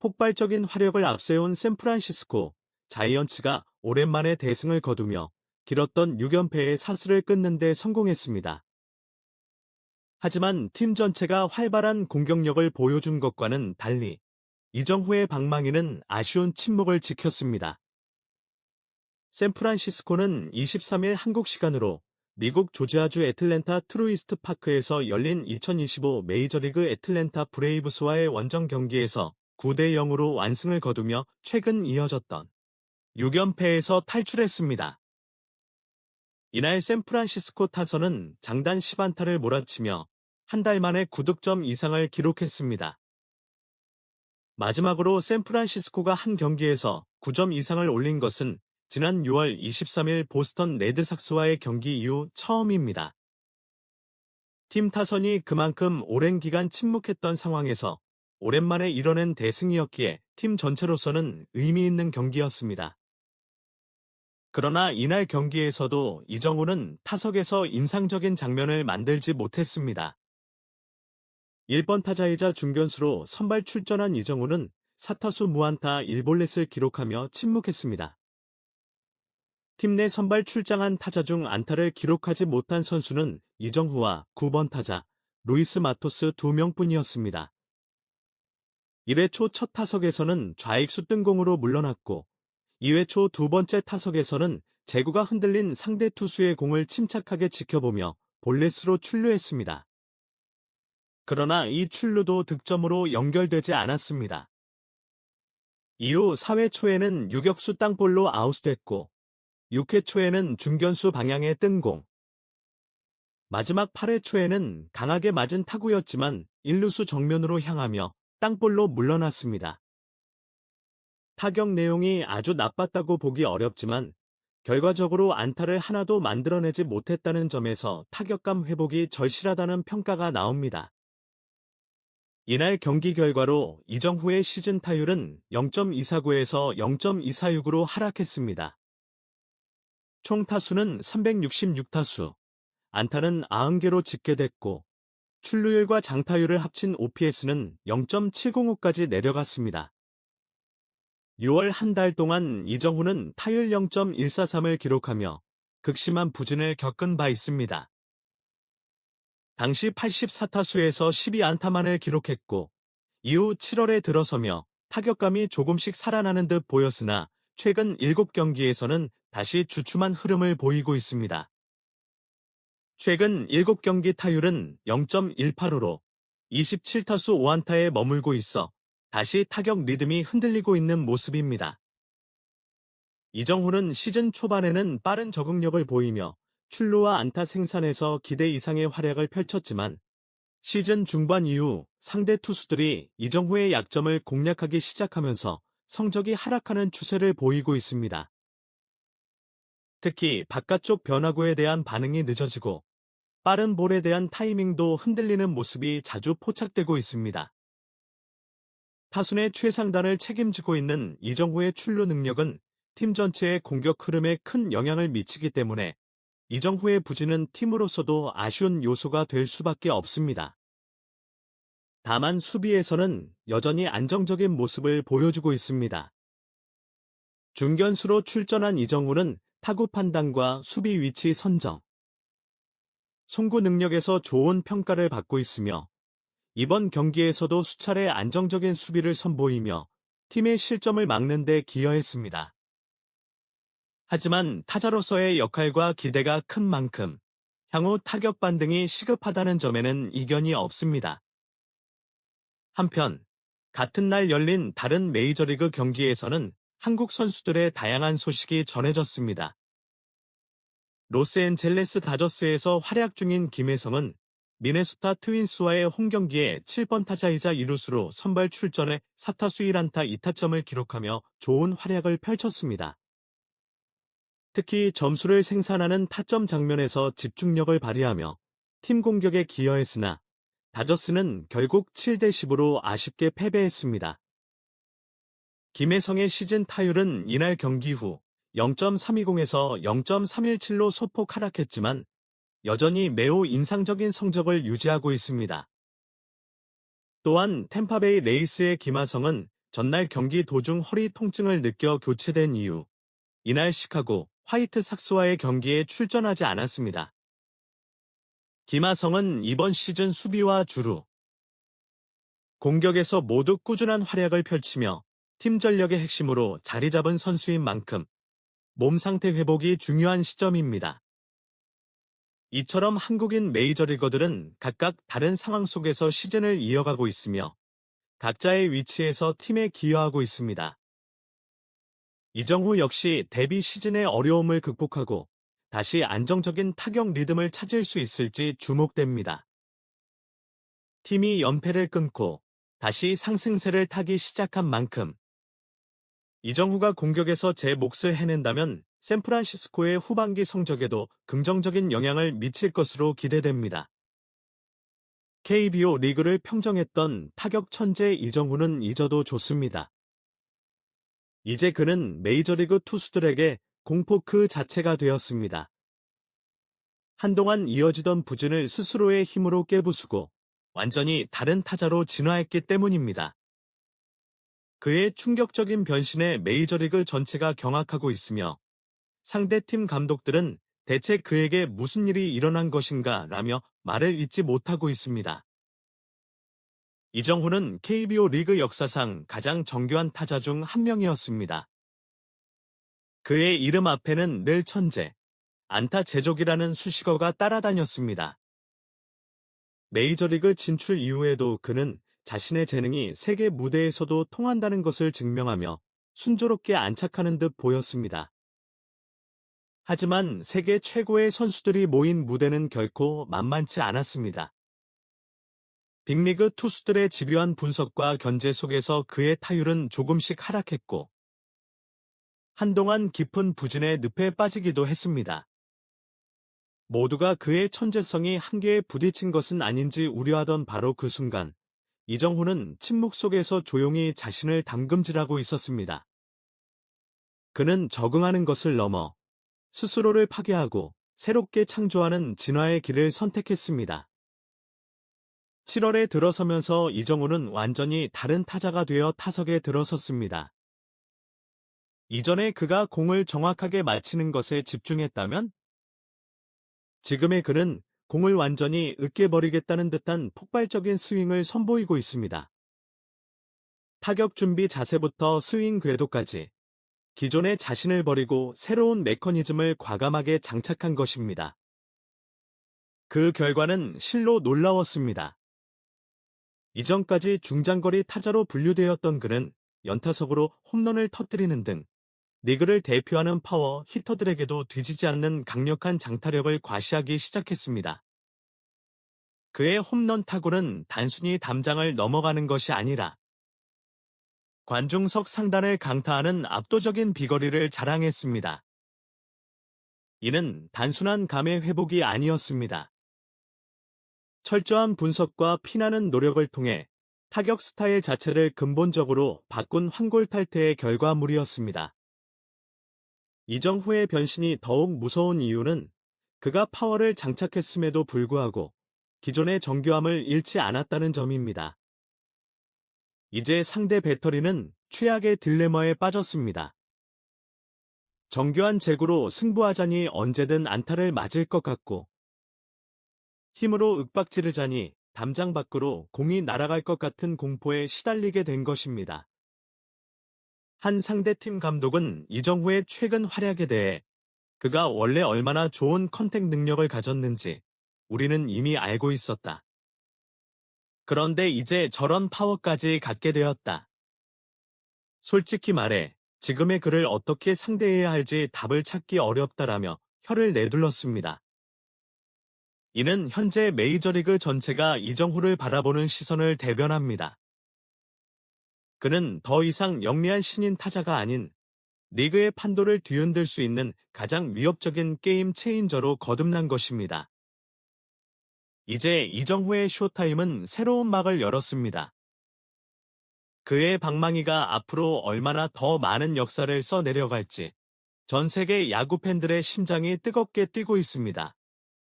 폭발적인 화력을 앞세운 샌프란시스코 자이언츠가 오랜만에 대승을 거두며 길었던 6연패의 사슬을 끊는 데 성공했습니다. 하지만 팀 전체가 활발한 공격력을 보여준 것과는 달리 이정후의 방망이는 아쉬운 침묵을 지켰습니다. 샌프란시스코는 23일 한국 시간으로 미국 조지아주 애틀랜타 트루이스트 파크에서 열린 2025 메이저리그 애틀랜타 브레이브스와의 원정 경기에서 9대 0으로 완승을 거두며 최근 이어졌던 6연패에서 탈출했습니다. 이날 샌프란시스코 타선은 장단 10안타를 몰아치며 한 달 만에 9득점 이상을 기록했습니다. 마지막으로 샌프란시스코가 한 경기에서 9점 이상을 올린 것은 지난 6월 23일 보스턴 레드삭스와의 경기 이후 처음입니다. 팀 타선이 그만큼 오랜 기간 침묵했던 상황에서 오랜만에 이뤄낸 대승이었기에 팀 전체로서는 의미 있는 경기였습니다. 그러나 이날 경기에서도 이정후는 타석에서 인상적인 장면을 만들지 못했습니다. 1번 타자이자 중견수로 선발 출전한 이정후는 4타수 무안타 1볼넷을 기록하며 침묵했습니다. 팀 내 선발 출장한 타자 중 안타를 기록하지 못한 선수는 이정후와 9번 타자 루이스 마토스 2명뿐이었습니다. 1회 초 첫 타석에서는 좌익수 뜬공으로 물러났고 2회 초 두 번째 타석에서는 제구가 흔들린 상대 투수의 공을 침착하게 지켜보며 볼넷으로 출루했습니다. 그러나 이 출루도 득점으로 연결되지 않았습니다. 이후 4회 초에는 유격수 땅볼로 아웃됐고 6회 초에는 중견수 방향의 뜬공. 마지막 8회 초에는 강하게 맞은 타구였지만 1루수 정면으로 향하며 땅볼로 물러났습니다. 타격 내용이 아주 나빴다고 보기 어렵지만 결과적으로 안타를 하나도 만들어내지 못했다는 점에서 타격감 회복이 절실하다는 평가가 나옵니다. 이날 경기 결과로 이정후의 시즌 타율은 0.249에서 0.246으로 하락했습니다. 총 타수는 366타수, 안타는 90개로 집계됐고 출루율과 장타율을 합친 OPS는 0.705까지 내려갔습니다. 6월 한 달 동안 이정후는 타율 0.143을 기록하며 극심한 부진을 겪은 바 있습니다. 당시 84타수에서 12안타만을 기록했고 이후 7월에 들어서며 타격감이 조금씩 살아나는 듯 보였으나 최근 7경기에서는 다시 주춤한 흐름을 보이고 있습니다. 최근 7경기 타율은 0.185로 27타수 5안타에 머물고 있어 다시 타격 리듬이 흔들리고 있는 모습입니다. 이정후는 시즌 초반에는 빠른 적응력을 보이며 출루와 안타 생산에서 기대 이상의 활약을 펼쳤지만 시즌 중반 이후 상대 투수들이 이정후의 약점을 공략하기 시작하면서 성적이 하락하는 추세를 보이고 있습니다. 특히 바깥쪽 변화구에 대한 반응이 늦어지고 빠른 볼에 대한 타이밍도 흔들리는 모습이 자주 포착되고 있습니다. 타순의 최상단을 책임지고 있는 이정후의 출루 능력은 팀 전체의 공격 흐름에 큰 영향을 미치기 때문에 이정후의 부진은 팀으로서도 아쉬운 요소가 될 수밖에 없습니다. 다만 수비에서는 여전히 안정적인 모습을 보여주고 있습니다. 중견수로 출전한 이정후는 타구 판단과 수비 위치 선정, 송구 능력에서 좋은 평가를 받고 있으며 이번 경기에서도 수차례 안정적인 수비를 선보이며 팀의 실점을 막는 데 기여했습니다. 하지만 타자로서의 역할과 기대가 큰 만큼 향후 타격 반등이 시급하다는 점에는 이견이 없습니다. 한편 같은 날 열린 다른 메이저리그 경기에서는 한국 선수들의 다양한 소식이 전해졌습니다. 로스앤젤레스 다저스에서 활약 중인 김혜성은 미네소타 트윈스와의 홈경기에 7번 타자이자 2루수로 선발 출전해 4타수 1안타 2타점을 기록하며 좋은 활약을 펼쳤습니다. 특히 점수를 생산하는 타점 장면에서 집중력을 발휘하며 팀 공격에 기여했으나 다저스는 결국 7대 10으로 아쉽게 패배했습니다. 김혜성의 시즌 타율은 이날 경기 후 0.320에서 0.317로 소폭 하락했지만 여전히 매우 인상적인 성적을 유지하고 있습니다. 또한 템파베이 레이스의 김하성은 전날 경기 도중 허리 통증을 느껴 교체된 이후 이날 시카고 화이트 삭스와의 경기에 출전하지 않았습니다. 김하성은 이번 시즌 수비와 주루, 공격에서 모두 꾸준한 활약을 펼치며 팀 전력의 핵심으로 자리 잡은 선수인 만큼 몸 상태 회복이 중요한 시점입니다. 이처럼 한국인 메이저리거들은 각각 다른 상황 속에서 시즌을 이어가고 있으며 각자의 위치에서 팀에 기여하고 있습니다. 이정후 역시 데뷔 시즌의 어려움을 극복하고 다시 안정적인 타격 리듬을 찾을 수 있을지 주목됩니다. 팀이 연패를 끊고 다시 상승세를 타기 시작한 만큼 이정후가 공격에서 제 몫을 해낸다면 샌프란시스코의 후반기 성적에도 긍정적인 영향을 미칠 것으로 기대됩니다. KBO 리그를 평정했던 타격 천재 이정후는 잊어도 좋습니다. 이제 그는 메이저리그 투수들에게 공포 그 자체가 되었습니다. 한동안 이어지던 부진을 스스로의 힘으로 깨부수고 완전히 다른 타자로 진화했기 때문입니다. 그의 충격적인 변신에 메이저리그 전체가 경악하고 있으며 상대팀 감독들은 대체 그에게 무슨 일이 일어난 것인가 라며 말을 잇지 못하고 있습니다. 이정후는 KBO 리그 역사상 가장 정교한 타자 중 한 명이었습니다. 그의 이름 앞에는 늘 천재, 안타 제조기라는 수식어가 따라다녔습니다. 메이저리그 진출 이후에도 그는 자신의 재능이 세계 무대에서도 통한다는 것을 증명하며 순조롭게 안착하는 듯 보였습니다. 하지만 세계 최고의 선수들이 모인 무대는 결코 만만치 않았습니다. 빅리그 투수들의 집요한 분석과 견제 속에서 그의 타율은 조금씩 하락했고 한동안 깊은 부진의 늪에 빠지기도 했습니다. 모두가 그의 천재성이 한계에 부딪힌 것은 아닌지 우려하던 바로 그 순간 이정후는 침묵 속에서 조용히 자신을 담금질하고 있었습니다. 그는 적응하는 것을 넘어 스스로를 파괴하고 새롭게 창조하는 진화의 길을 선택했습니다. 7월에 들어서면서 이정후는 완전히 다른 타자가 되어 타석에 들어섰습니다. 이전에 그가 공을 정확하게 맞히는 것에 집중했다면 지금의 그는 공을 완전히 으깨버리겠다는 듯한 폭발적인 스윙을 선보이고 있습니다. 타격 준비 자세부터 스윙 궤도까지 기존의 자신을 버리고 새로운 메커니즘을 과감하게 장착한 것입니다. 그 결과는 실로 놀라웠습니다. 이전까지 중장거리 타자로 분류되었던 그는 연타석으로 홈런을 터뜨리는 등 리그를 대표하는 파워 히터들에게도 뒤지지 않는 강력한 장타력을 과시하기 시작했습니다. 그의 홈런 타구는 단순히 담장을 넘어가는 것이 아니라 관중석 상단을 강타하는 압도적인 비거리를 자랑했습니다. 이는 단순한 감의 회복이 아니었습니다. 철저한 분석과 피나는 노력을 통해 타격 스타일 자체를 근본적으로 바꾼 환골탈태의 결과물이었습니다. 이정후의 변신이 더욱 무서운 이유는 그가 파워를 장착했음에도 불구하고 기존의 정교함을 잃지 않았다는 점입니다. 이제 상대 배터리는 최악의 딜레마에 빠졌습니다. 정교한 제구로 승부하자니 언제든 안타를 맞을 것 같고 힘으로 윽박지르자니 담장 밖으로 공이 날아갈 것 같은 공포에 시달리게 된 것입니다. 한 상대팀 감독은 이정후의 최근 활약에 대해 그가 원래 얼마나 좋은 컨택 능력을 가졌는지 우리는 이미 알고 있었다. 그런데 이제 저런 파워까지 갖게 되었다. 솔직히 말해 지금의 그를 어떻게 상대해야 할지 답을 찾기 어렵다라며 혀를 내둘렀습니다. 이는 현재 메이저리그 전체가 이정후를 바라보는 시선을 대변합니다. 그는 더 이상 영리한 신인 타자가 아닌 리그의 판도를 뒤흔들 수 있는 가장 위협적인 게임 체인저로 거듭난 것입니다. 이제 이정후의 쇼타임은 새로운 막을 열었습니다. 그의 방망이가 앞으로 얼마나 더 많은 역사를 써내려갈지 전 세계 야구 팬들의 심장이 뜨겁게 뛰고 있습니다.